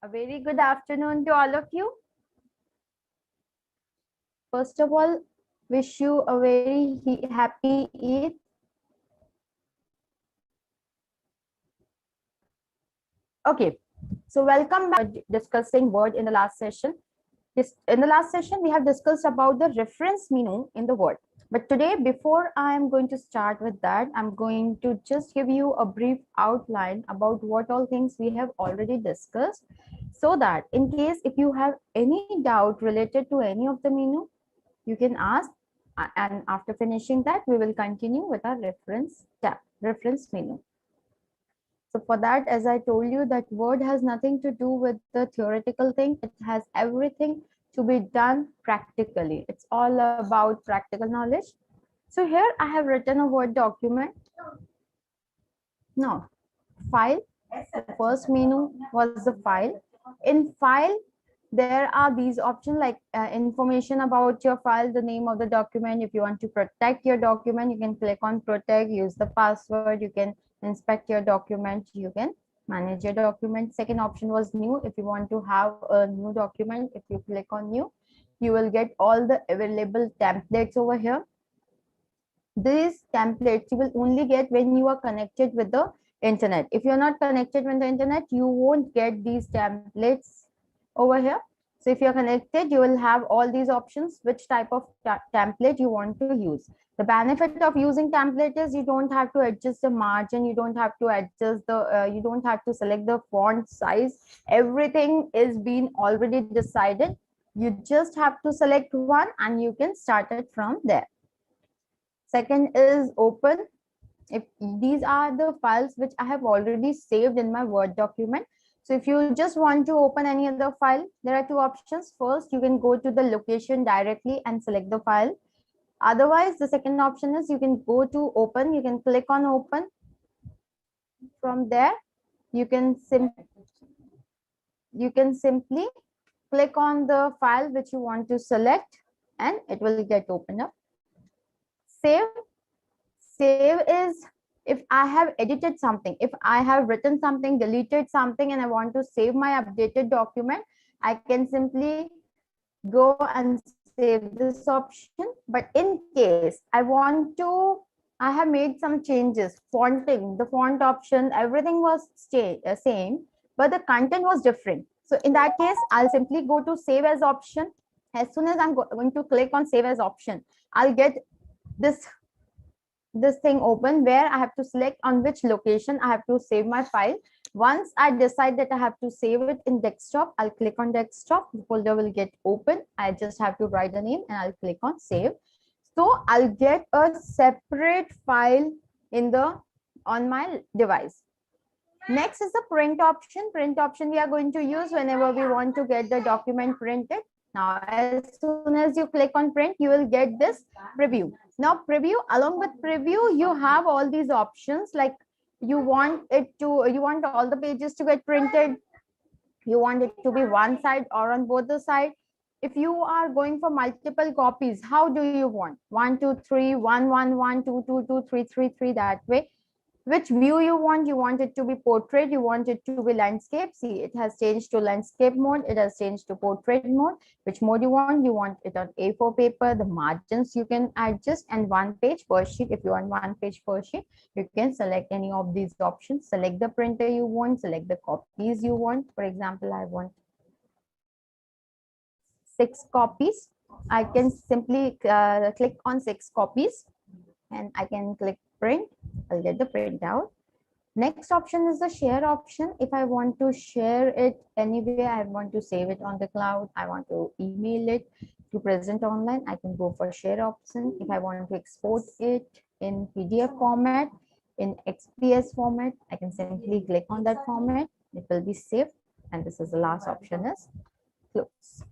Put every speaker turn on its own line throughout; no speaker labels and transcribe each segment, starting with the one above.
A very good afternoon to all of you. First of all, wish you a very happy Eid. Okay, so welcome back. Discussing word in the last session. In the last session, we have discussed about the reference meaning in the word. But today, before I am going to start with that, I'm going to just give you a brief outline about what all things we have already discussed, so that in case if you have any doubt related to any of the meaning, you can ask, and after finishing that, we will continue with our reference tab, reference menu. So for that, as I told you, that word has nothing to do with the theoretical thing. It has everything to be done practically. It's all about practical knowledge. So here I have written a Word document. No, file. The first menu was the file. In file, there are these options like information about your file, the name of the document. If you want to protect your document, you can click on protect, use the password, you can inspect your document, you can manage your document. Second option was new. If you want to have a new document, if you click on new, you will get all the available templates over here. These templates you will only get when you are connected with the internet. If you're not connected with the internet, you won't get these templates over here. So if you're connected, you will have all these options, which type of template you want to use. The benefit of using template is you don't have to adjust the margin, you don't have to adjust the, you don't have to select the font size. Everything is being already decided. You just have to select one and you can start it from there. Second is open. If these are the files which I have already saved in my Word document. So if you just want to open any other file, there are two options. First, you can go to the location directly and select the file. Otherwise, the second option is you can go to open, you can click on open. From there, you can simply click on the file which you want to select and it will get opened up. Save. Save is if I have edited something, if I have written something, deleted something, and I want to save my updated document, I can simply go and save this option. But in case I have made some changes, fonting, the font option, everything was same, but the content was different. So in that case, I'll simply go to save as option. As soon as I'm going to click on save as option, I'll get this thing open where I have to select on which location I have to save my file. Once I decide that I have to save it in desktop, I'll click on desktop, the folder will get open. I just have to write the name and I'll click on save. So I'll get a separate file on my device. Next is the print option. Print option we are going to use whenever we want to get the document printed. Now, as soon as you click on print, you will get this preview. Now, preview, along with preview, you have all these options like you want all the pages to get printed. You want it to be one side or on both the side. If you are going for multiple copies, how do you want? 1, 2, 3, 1, 1, 1, 2, 2, 2, 3, 3, 3, that way. Which view you want it to be portrait, you want it to be landscape. See, it has changed to landscape mode, it has changed to portrait mode. Which mode you want it on A4 paper, the margins you can adjust, and one page per sheet. If you want one page per sheet, you can select any of these options. Select the printer you want, select the copies you want. For example, I want 6 copies. I can simply click on 6 copies and I can click print. I'll get the printout. Next option is the share option. If I want to share it anywhere, I want to save it on the cloud, I want to email it to present online, I can go for share option. If I want to export it in PDF format, in XPS format, I can simply click on that format. It will be saved. And this is the last option is close.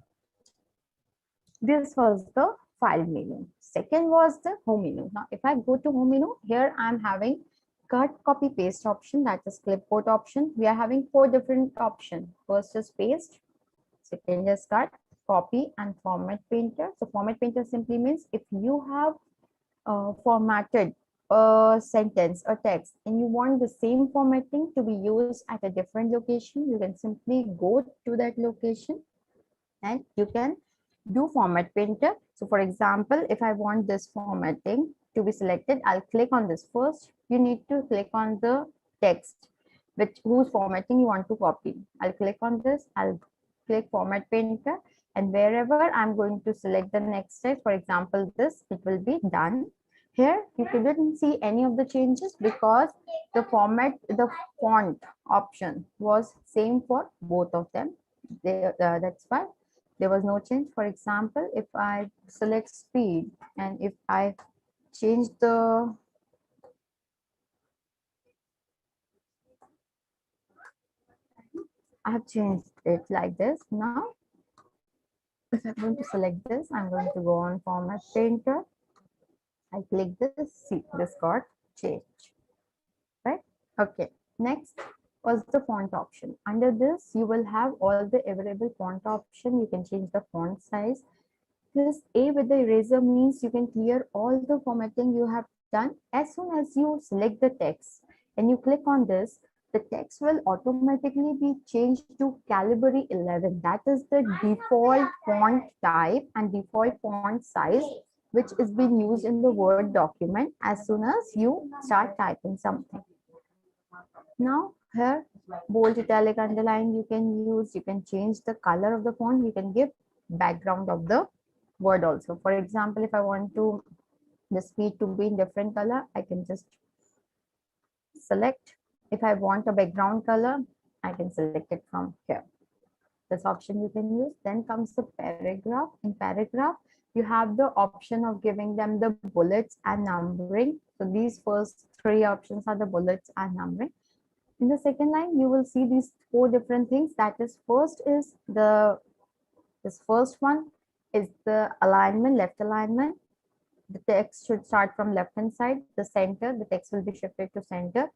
This was the file menu. Second was the home menu. Now, if I go to home menu, here I'm having cut, copy, paste option, that is clipboard option. We are having 4 different options. First is paste, second is cut, copy, and format painter. So format painter simply means if you have formatted a sentence, a text, and you want the same formatting to be used at a different location, you can simply go to that location and you can do format painter. So for example, if I want this formatting to be selected, I'll click on this first. You need to click on the text whose formatting you want to copy. I'll click on this, I'll click format painter, and wherever I'm going to select the next text, for example this, it will be done. Here you couldn't see any of the changes because the font option was same for both of them. That's why there was no change. For example, if I select speed and if I change I have changed it like this. Now, if I'm going to select this, I'm going to go on format painter. I click this, see this got changed, right? Okay, next was the font option. Under this, you will have all the available font option. You can change the font size. This A with the eraser means you can clear all the formatting you have done. As soon as you select the text and you click on this, the text will automatically be changed to Calibri 11. That is the default font type and default font size which is being used in the Word document as soon as you start typing something. Now here, bold, italic, underline you can use. You can change the color of the font. You can give background of the word also. For example, if I want to the speed to be in different color, I can just select. If I want a background color, I can select it from here. This option you can use. Then comes the paragraph. In paragraph, you have the option of giving them the bullets and numbering. So these first three options are the bullets and numbering. In the second line, you will see these four different things. That is, this first one is the alignment, left alignment. The text should start from left hand side. The center, the text will be shifted to center.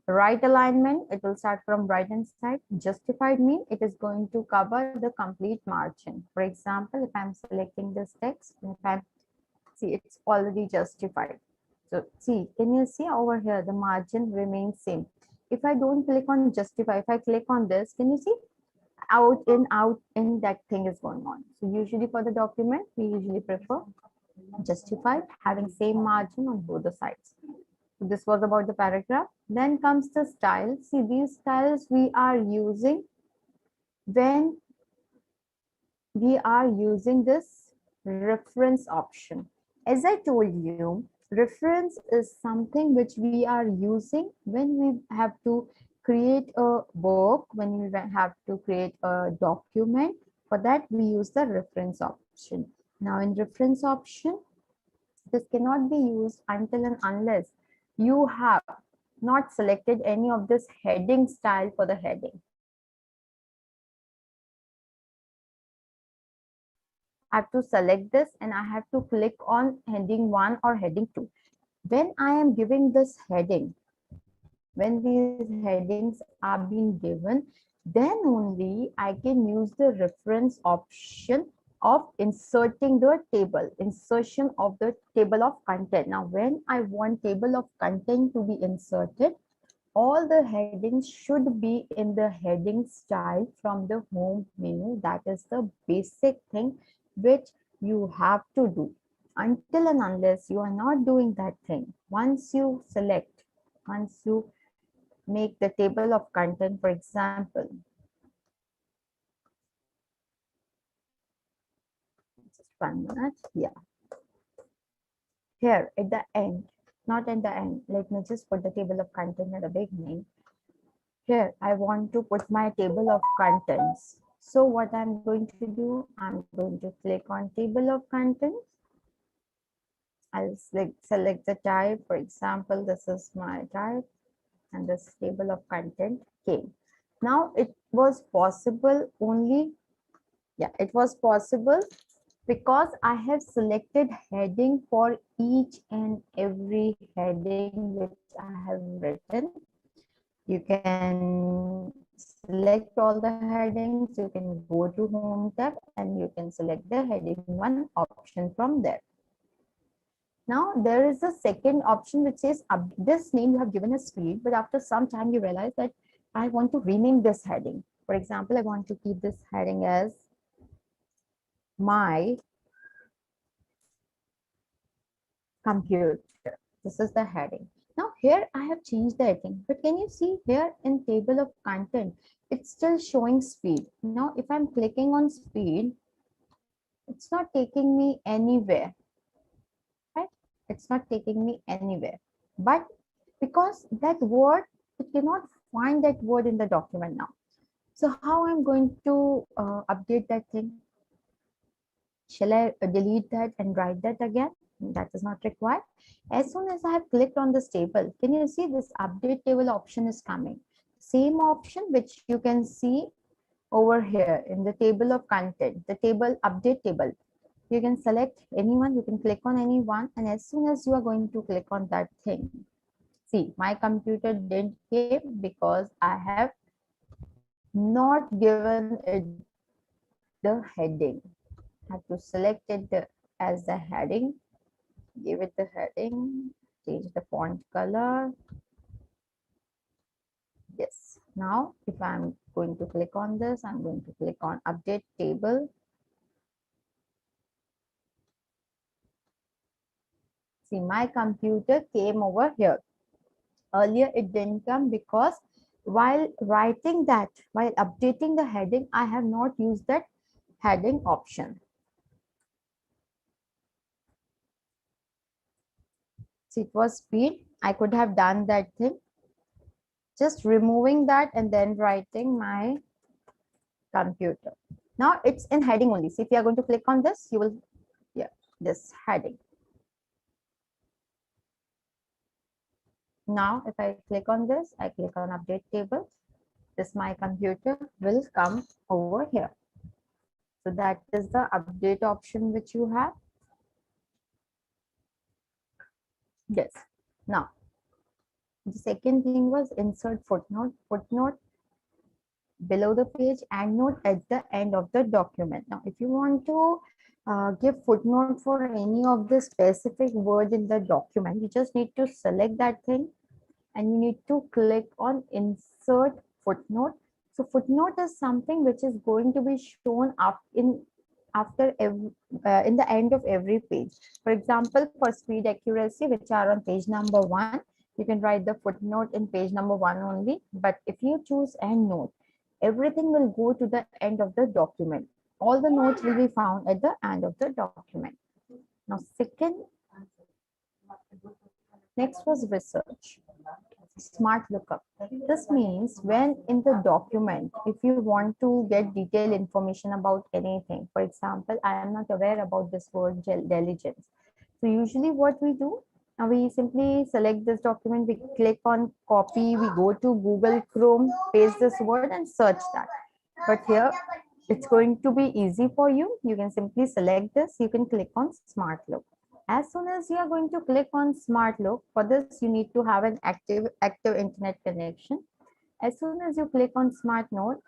Right alignment, it will start from right hand side. Justified mean it is going to cover the complete margin. For example, if I'm selecting this text, if I'm see it's already justified. So see, can you see over here the margin remains same. If I don't click on justify, if I click on this, can you see out in that thing is going on. So usually for the document, we usually prefer justified, having same margin on both the sides. So this was about the paragraph. Then comes the style. See, these styles we are using when we are using this reference option. As I told you, reference is something which we are using when we have to create a book, when we have to create a document. For that, we use the reference option. Now in reference option, this cannot be used until and unless you have not selected any of this heading style for the heading. I have to select this and I have to click on heading 1 or heading 2. When I am giving this heading, when these headings are being given, then only I can use the reference option of inserting the table, insertion of the table of content. Now, when I want table of content to be inserted, all the headings should be in the heading style from the home menu. That is the basic thing which you have to do. Until and unless you are not doing that thing, once you select, once you make the table of content, for example, just 1 minute, yeah. Here at the end, not at the end, let me just put the table of content at the beginning. Here, I want to put my table of contents. So what I'm going to do, I'm going to click on table of contents. I'll select the type. For example, this is my type and this table of content came. Now it was possible only, yeah, it was possible because I have selected heading for each and every heading which I have written. You can select all the headings, you can go to home tab and you can select the heading 1 option from there. Now there is a second option which says this name you have given as field, but after some time you realize that I want to rename this heading. For example, I want to keep this heading as my computer. This is the heading. Now here I have changed the heading, but can you see here in table of content, it's still showing speed. Now if I'm clicking on speed, it's not taking me anywhere, right? It's not taking me anywhere. But because that word, it cannot find that word in the document now. So how I'm going to update that thing? Shall I delete that and write that again? That is not required. As soon as I have clicked on this table, can you see this update table option is coming? Same option which you can see over here in the table of content, the table update table. You can select anyone, you can click on anyone, and as soon as you are going to click on that thing, see, my computer didn't came because I have not given it the heading. I have to select it as the heading, give it the heading, change the font color. Yes. Now, if I'm going to click on this, I'm going to click on update table. See, my computer came over here. Earlier, it didn't come because while writing that, while updating the heading, I have not used that heading option. See, it was speed. I could have done that thing. Just removing that and then writing my computer. Now it's in heading only. See, if you are going to click on this, you will, yeah, this heading. Now, if I click on this, I click on update table, this my computer will come over here. So that is the update option which you have. Yes. Now, the second thing was insert footnote. Footnote below the page and note at the end of the document. Now, if you want to give footnote for any of the specific word in the document, you just need to select that thing and you need to click on insert footnote. So footnote is something which is going to be shown up in after every, in the end of every page. For example, for speed accuracy, which are on page number 1, you can write the footnote in page number 1 only. But if you choose end note, everything will go to the end of the document. All the notes will be found at the end of the document. Now, next was research. Smart lookup. This means when in the document, if you want to get detailed information about anything, for example, I am not aware about this word diligence. So usually what we do, we simply select this document, we click on copy, we go to Google Chrome, paste this word and search that. But here it's going to be easy for you. You can simply select this, you can click on smart look. As soon as you are going to click on smart look, for this you need to have an active internet connection. As soon as you click on smart note,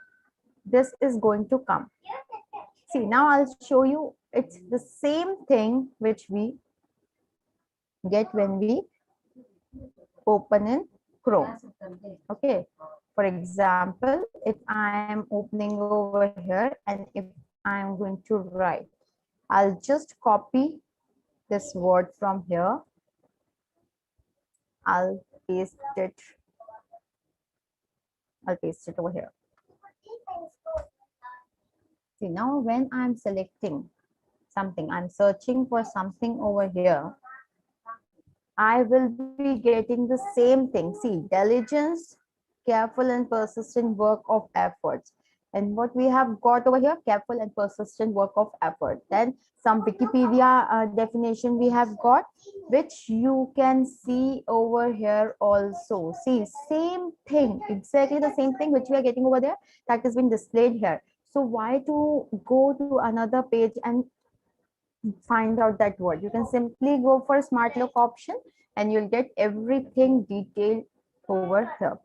this is going to come. See, now I'll show you, it's the same thing which we get when we open in Chrome. Okay, for example, if I am opening over here and if I am going to write, I'll just copy this word from here. I'll paste it over here. See, now when I'm selecting something, I'm searching for something over here, I will be getting the same thing. See, diligence, careful and persistent work of efforts. And what we have got over here, careful and persistent work of effort. Then some Wikipedia definition we have got, which you can see over here also. See, same thing, exactly the same thing which we are getting over there, that is being displayed here. So why to go to another page and find out that word? You can simply go for smart look option and you'll get everything detailed over here.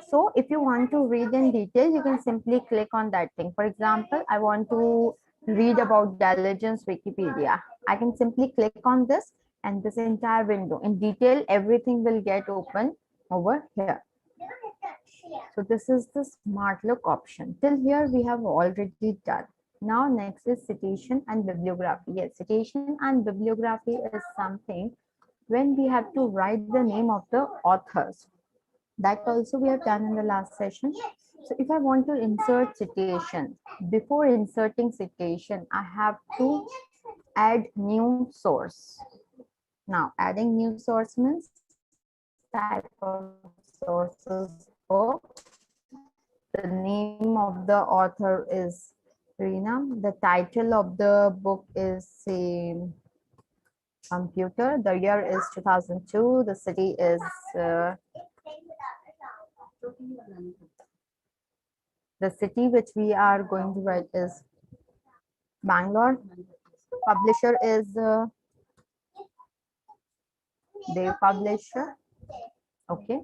So if you want to read in detail, you can simply click on that thing. For example, I want to read about diligence Wikipedia. I can simply click on this and this entire window in detail, everything will get open over here. So this is the smart look option. Till here we have already done. Now next is citation and bibliography. Yes, citation and bibliography is something when we have to write the name of the authors. That also we have done in the last session. So if I want to insert citation, before inserting citation, I have to add new source. Now adding new source means type of sources book. The name of the author is Rina. The title of the book is say computer. The year is 2002. The city is the city which we are going to write is Bangalore. Publisher is the publisher. Okay.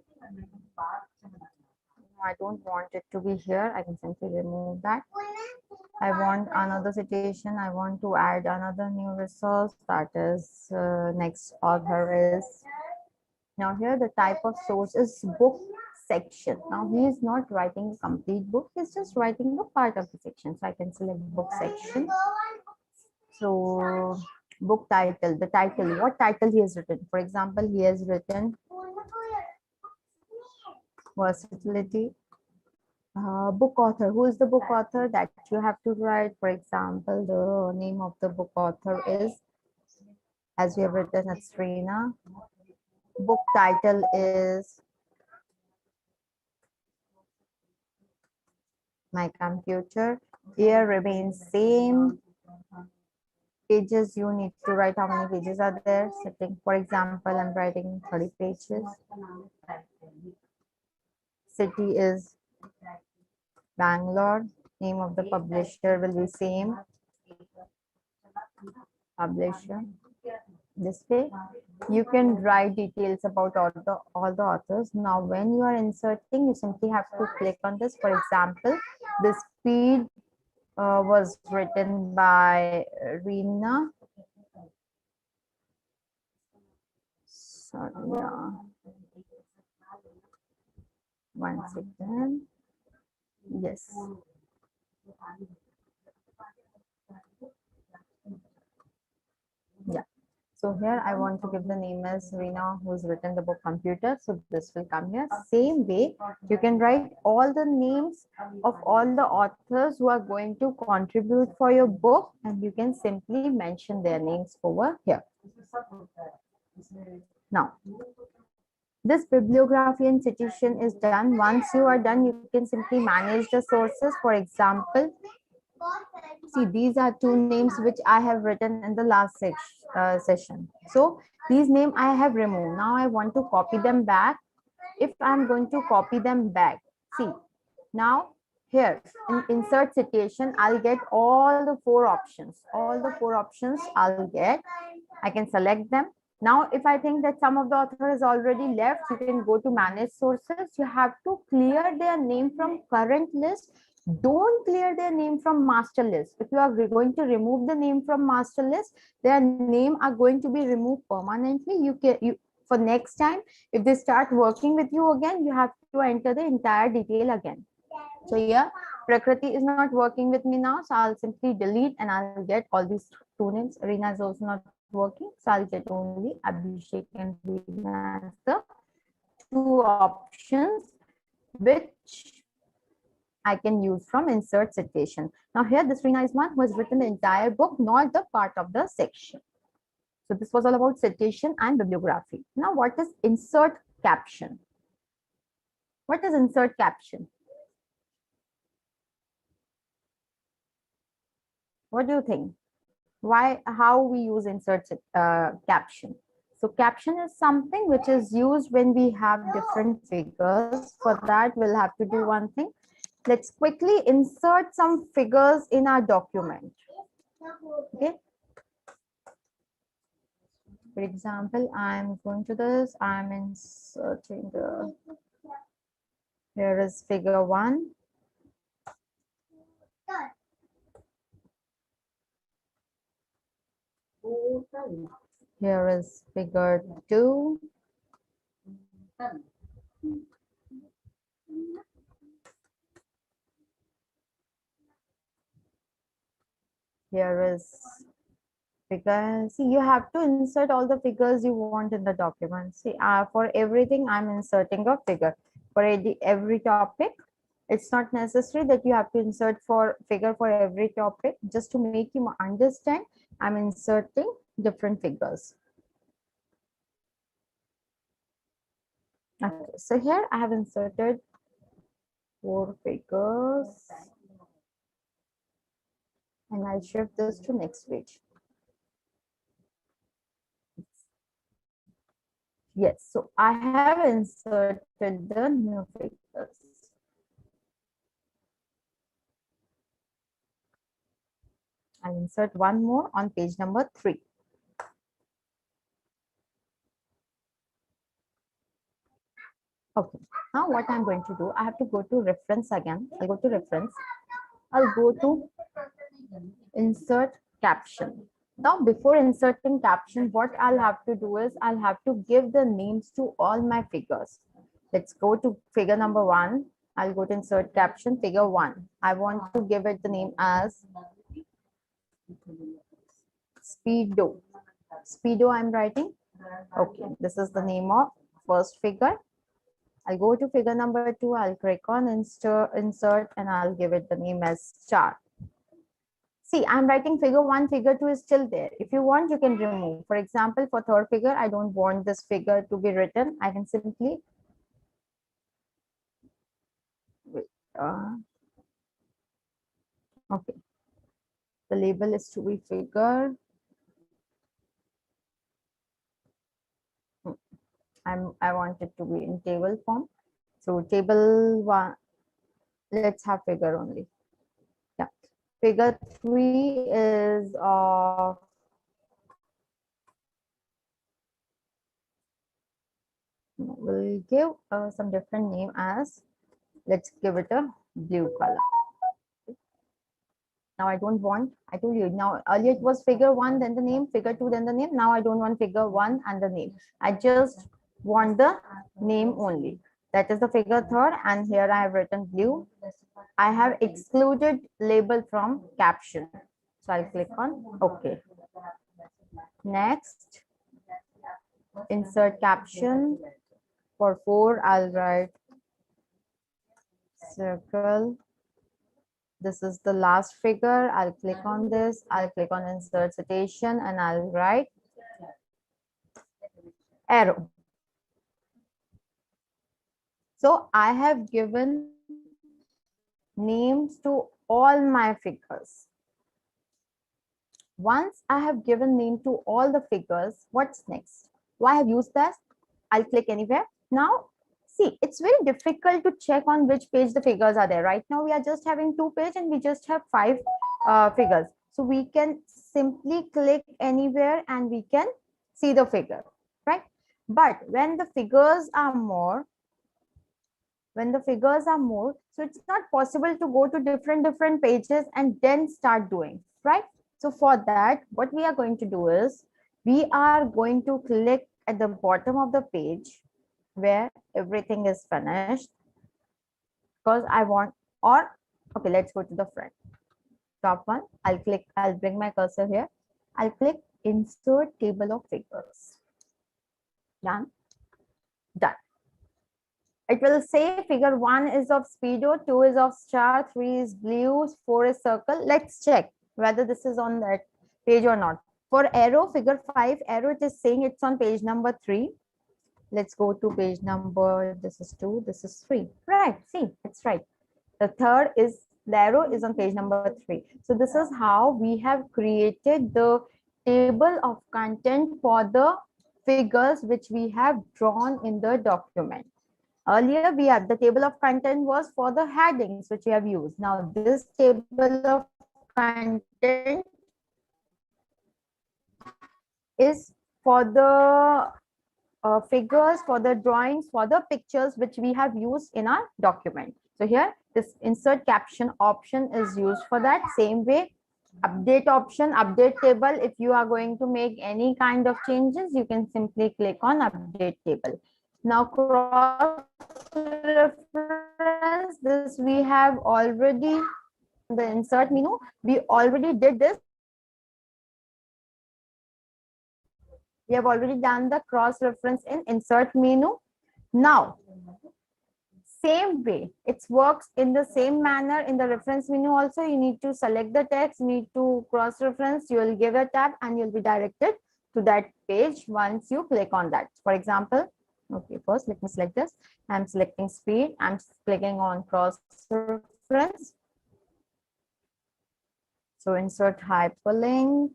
I don't want it to be here. I can simply remove that. I want another citation. I want to add another new resource. That is next author is. Now here the type of source is book section. Now he is not writing a complete book. He's just writing a part of the section. So I can select book section. So book title, the title, what title he has written. For example, he has written versatility. Book author, who is the book author that you have to write? For example, the name of the book author is, as we have written, it's Rina. Book title is My Computer. Year remains same. Pages you need to write how many pages are there sitting. For example, I'm writing 30 pages. City is Bangalore. Name of the publisher will be same. Publisher. This way you can write details about all the authors. Now when you are inserting, you simply have to click on this. For example, the speed was written by Rina. Sorry, yeah. One second. Yes. Yeah. So here I want to give the name as Rina, who's written the book Computer. So this will come here. Same way, you can write all the names of all the authors who are going to contribute for your book, and you can simply mention their names over here. Now, this bibliography and citation is done. Once you are done, you can simply manage the sources. For example, see, these are two names which I have written in the last session. So these names I have removed. Now I want to copy them back. If I'm going to copy them back, see, now here in insert citation, I'll get all the four options. All the four options I'll get. I can select them. Now, if I think that some of the author is already left, you can go to manage sources. You have to clear their name from current list. Don't clear their name from master list. If you are going to remove the name from master list, their name are going to be removed permanently. For next time, if they start working with you again, you have to enter the entire detail again. So yeah, Prakriti is not working with me now, so I'll simply delete and I'll get all these two names. Rina is also not working, so I'll get only Abhishek and Rina as the two options which I can use from insert citation. Now here, this Rina is one who has written the entire book, not the part of the section. So this was all about citation and bibliography. Now what is insert caption? What is insert caption? What do you think? How we use insert caption? So caption is something which is used when we have different figures. For that, we'll have to do one thing. Let's quickly insert some figures in our document. Okay. For example, I'm going to this, I'm inserting here is figure 1. Here is figure 2. Here is figure. See, you have to insert all the figures you want in the document. See, for everything, I'm inserting a figure. For every topic, it's not necessary that you have to insert for figure for every topic. Just to make you understand, I'm inserting different figures. Okay, so here I have inserted 4 figures, and I'll shift this to next page. Yes, so I have inserted the new figures. I'll insert one more on page number 3. Okay, now what I'm going to do, I have to go to reference again. I'll go to reference. I'll go to insert caption. Now, before inserting caption, what I'll have to do is I'll have to give the names to all my figures. Let's go to figure number 1. I'll go to insert caption, figure 1. I want to give it the name as Speedo. Speedo I'm writing. Okay, this is the name of first figure. I'll go to figure number 2. I'll click on insert and I'll give it the name as chart. See, I'm writing figure 1, figure 2 is still there. If you want, you can remove. For example, for third figure, I don't want this figure to be written. I can simply okay. The label is to be figure. I want it to be in table form. So table 1, let's have figure only. Yeah. Figure 3 is of we'll give some different name as, let's give it a blue color. Now I don't want, I told you, now earlier it was figure 1, then the name, figure 2, then the name. Now I don't want figure 1 and the name. I just want the name only. That is the figure 3rd, and here I have written blue. I have excluded label from caption. So I'll click on OK. Next, insert caption. For 4, I'll write circle. This is the last figure. I'll click on this. I'll click on insert citation and I'll write arrow. So I have given names to all my figures. Once I have given name to all the figures, what's next? Why have used that? I'll click anywhere. Now, see, it's very difficult to check on which page the figures are there. Right now, we are just having 2 pages and we just have 5 figures. So we can simply click anywhere and we can see the figure, right? But when the figures are more, so it's not possible to go to different pages and then start doing, right? So for that, what we are going to do is we are going to click at the bottom of the page where everything is finished, because I want, or okay, let's go to the front. Top one, I'll bring my cursor here. I'll click insert table of figures. Done. It will say figure 1 is of Speedo, 2 is of star, 3 is blue, 4 is circle. Let's check whether this is on that page or not. For arrow, figure 5, arrow, it is saying it's on page number 3. Let's go to page number, this is 2, this is 3. Right, see, it's right. The third is, the arrow is on page number 3. So this is how we have created the table of content for the figures which we have drawn in the document. Earlier, we had the table of content was for the headings which we have used. Now, this table of content is for the figures, for the drawings, for the pictures which we have used in our document. So here, this insert caption option is used for that. Same way, update option, update table. If you are going to make any kind of changes, you can simply click on update table. Now cross reference, this we have already the insert menu. We already did this. We have already done the cross reference in insert menu. Now, same way, it works in the same manner in the reference menu also. You need to select the text, need to cross reference, you will give a tab and you'll be directed to that page once you click on that. For example, okay, first let me select this. I'm selecting speed, I'm clicking on cross reference. So insert hyperlink.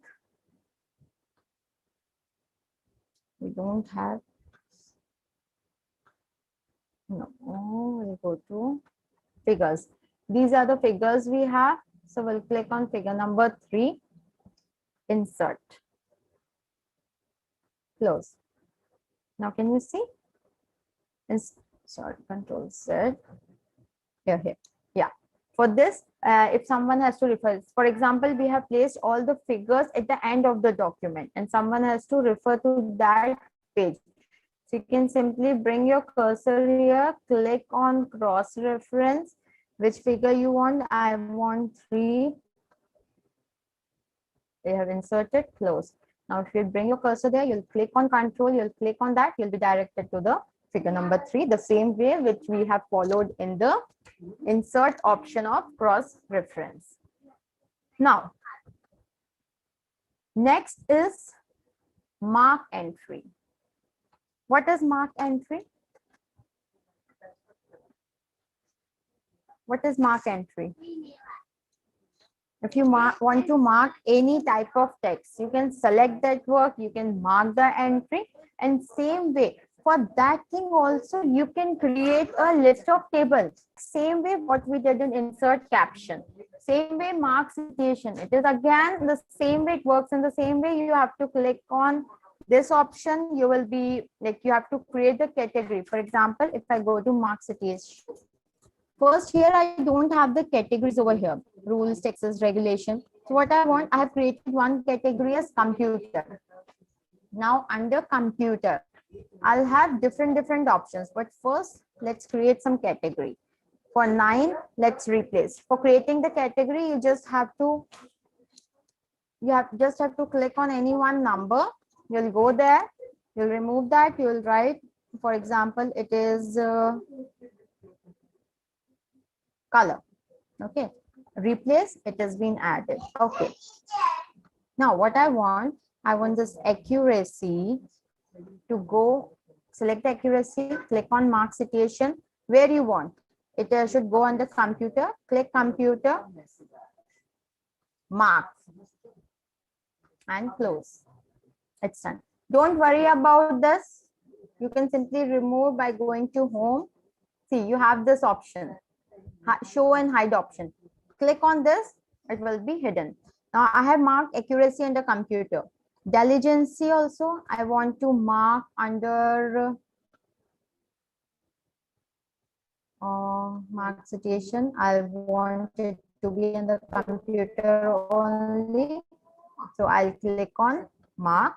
We don't have, no, we'll go to figures. These are the figures we have. So we'll click on figure number 3, insert, close. Now can you see? Sorry, Control Z. Here. Yeah. For this, if someone has to refer, for example, we have placed all the figures at the end of the document and someone has to refer to that page. So you can simply bring your cursor here, click on cross reference, which figure you want. I want 3. They have inserted, close. Now, if you bring your cursor there, you'll click on control, you'll click on that, you'll be directed to the figure number 3, the same way which we have followed in the insert option of cross reference. Now, next is mark entry. What is mark entry? What is mark entry? If you want to mark any type of text, you can select that work, you can mark the entry, and same way, for that thing also, you can create a list of tables. Same way what we did in insert caption. Same way mark citation. It is again the same way, it works in the same way. You have to click on this option. You will be like, you have to create the category. For example, if I go to mark citation, first here I don't have the categories over here, rules, texts, regulation. So what I want, I have created one category as computer. Now under computer, I'll have different options, but first let's create some category. For 9, let's replace. For creating the category, you just have to click on any one number. You'll go there, you'll remove that, you'll write, for example, it is color. Okay, replace, it has been added. Okay, now what I want this accuracy to go, select the accuracy, click on mark citation, where you want. It should go under computer, click computer, mark, and close. It's done. Don't worry about this. You can simply remove by going to home. See, you have this option, show and hide option. Click on this, it will be hidden. Now I have marked accuracy under computer. Diligence also, I want to mark under mark citation. I want it to be in the computer only. So I'll click on mark.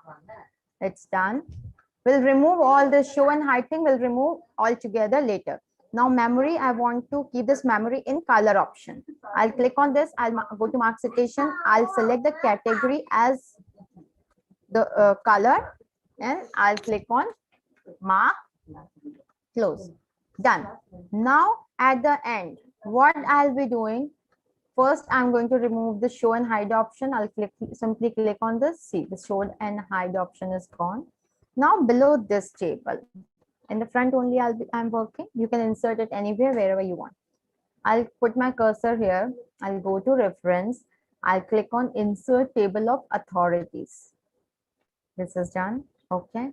It's done. We'll remove all the show and hide thing. We'll remove all together later. Now memory, I want to keep this memory in color option. I'll click on this. I'll go to mark citation. I'll select the category as the color, and I'll click on mark, close. Done. Now at the end, what I'll be doing, first I'm going to remove the show and hide option. I'll simply click on this. See, the show and hide option is gone. Now below this table, in the front only I'm working. You can insert it anywhere, wherever you want. I'll put my cursor here. I'll go to reference. I'll click on insert table of authorities. This is done. Okay.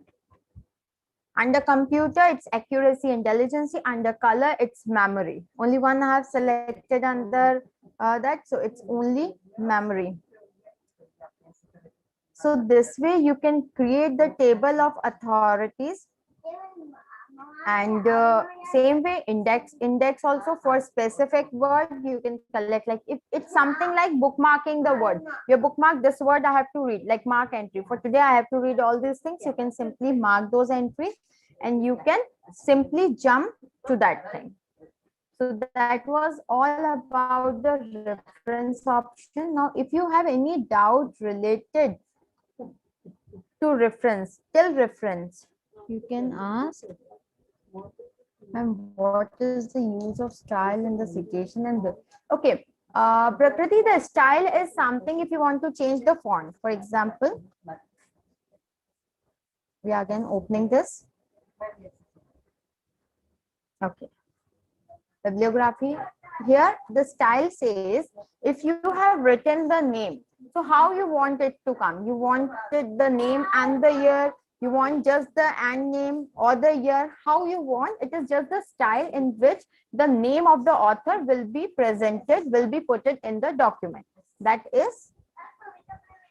Under computer, it's accuracy, intelligence. Under color, it's memory. Only one I have selected under that. So it's only memory. So this way you can create the table of authorities And same way, index also for specific word you can collect. Like if it's something like bookmarking the word, you bookmark this word, I have to read, like mark entry for today, I have to read all these things. You can simply mark those entries and you can simply jump to that thing. So that was all about the reference option. Now if you have any doubt related to reference, till reference, you can ask, and what is the use of style in the citation and the, okay, Prakriti, the style is something if you want to change the font. For example, we are again opening this. Okay. Bibliography. Here, the style says, if you have written the name, so how you want it to come? You wanted the name and the year, you want just the and name or the year, how you want, it is just the style in which the name of the author will be presented, will be put it in the document. That is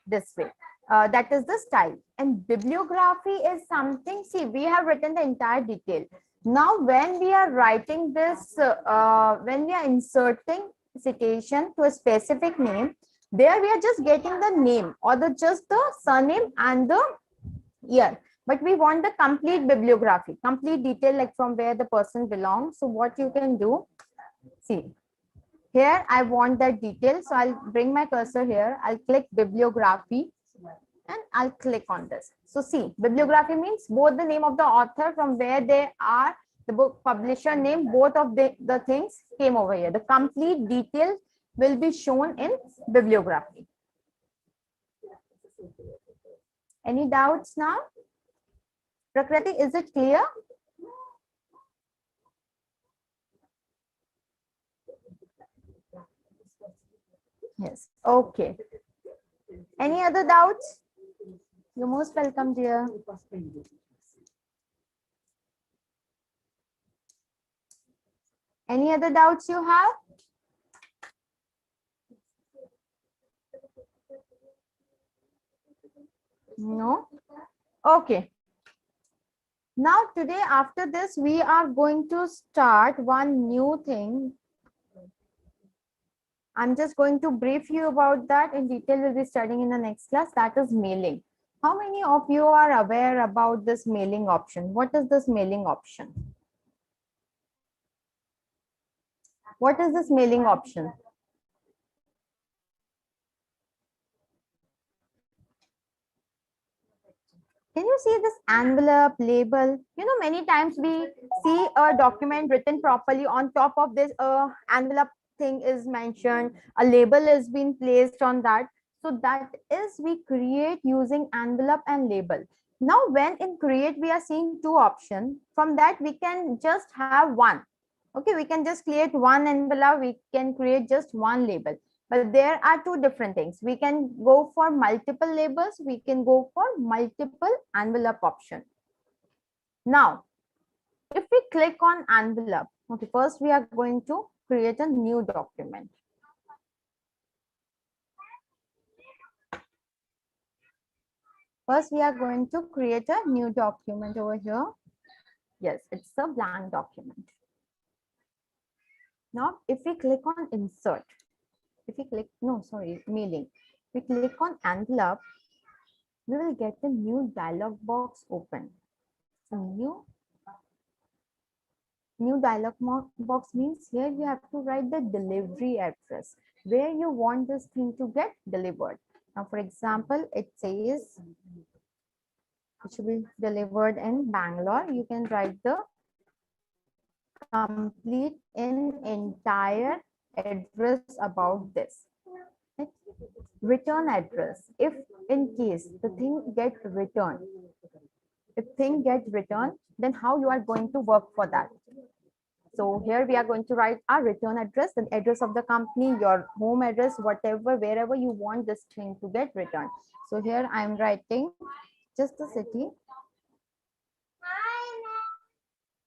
this way. That is the style. And bibliography is something, see, we have written the entire detail. Now, when we are writing this, when we are inserting citation to a specific name, there we are just getting the name or the just the surname and the year. But we want the complete bibliography, complete detail, like from where the person belongs. So what you can do, see, here I want that detail. So I'll bring my cursor here. I'll click bibliography and I'll click on this. So see, bibliography means both the name of the author, from where they are, the book publisher name, both of the things came over here. The complete detail will be shown in bibliography. Any doubts now? Prakriti, is it clear? Yes. Okay. Any other doubts? You're most welcome, dear. Any other doubts you have? No? Okay. Now today, after this, we are going to start one new thing. I'm just going to brief you about that. In detail, we'll be studying in the next class. That is mailing. How many of you are aware about this mailing option? What is this mailing option? What is this mailing option? Can you see this envelope, label? You know, many times we see a document written properly. On top of this, envelope thing is mentioned. A label is being placed on that. So that is we create using envelope and label. Now, when in create, we are seeing two options. From that, we can just have one. Okay, we can just create one envelope. We can create just one label. But there are two different things. We can go for multiple labels. We can go for multiple envelope option. Now, if we click on envelope, okay, first we are going to create a new document. First, we are going to create a new document over here. Yes, it's a blank document. Now, if we click on insert, if we click, no, sorry, mailing, we click on envelope, we will get a new dialog box open. So new dialog box means here you have to write the delivery address, where you want this thing to get delivered. Now, for example, it says it should be delivered in Bangalore. You can write the complete in entire address about this. Return address. If in case the thing get returned, if thing gets returned, then how you are going to work for that? So here we are going to write our return address, the address of the company, your home address, whatever, wherever you want this thing to get returned. So here I am writing just the city.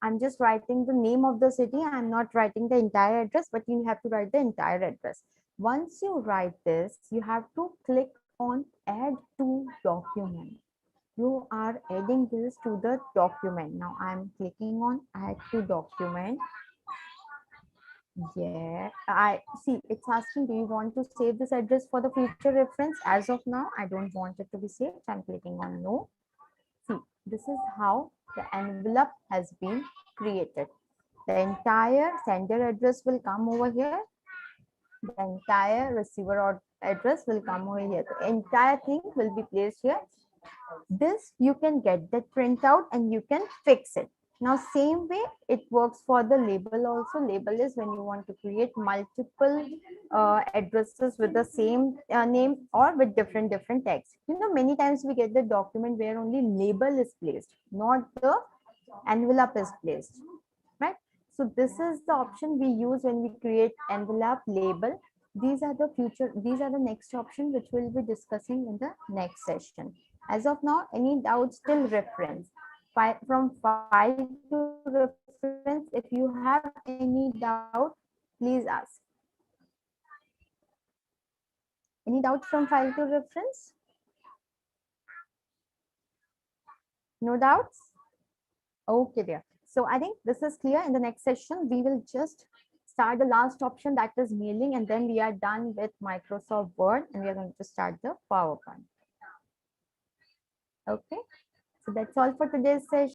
I'm just writing the name of the city. I'm not writing the entire address, but you have to write the entire address. Once you write this, you have to click on add to document. You are adding this to the document. Now I'm clicking on add to document. Yeah, I see it's asking, do you want to save this address for the future reference? As of now, I don't want it to be saved. I'm clicking on no. See, this is how the envelope has been created. The entire sender address will come over here. The entire receiver or address will come over here. The entire thing will be placed here. This you can get that printout and you can fix it. Now same way it works for the label also. Label is when you want to create multiple addresses with the same name or with different text. You know, many times we get the document where only label is placed, not the envelope is placed, right? So this is the option we use when we create envelope label. These are the next option which we'll be discussing in the next session. As of now, any doubts till reference? From file to reference, if you have any doubt, please ask. Any doubts from file to reference? No doubts? Okay, dear. So I think this is clear. In the next session, we will just start the last option, that is mailing, and then we are done with Microsoft Word and we are going to start the PowerPoint. Okay. So that's all for today's session.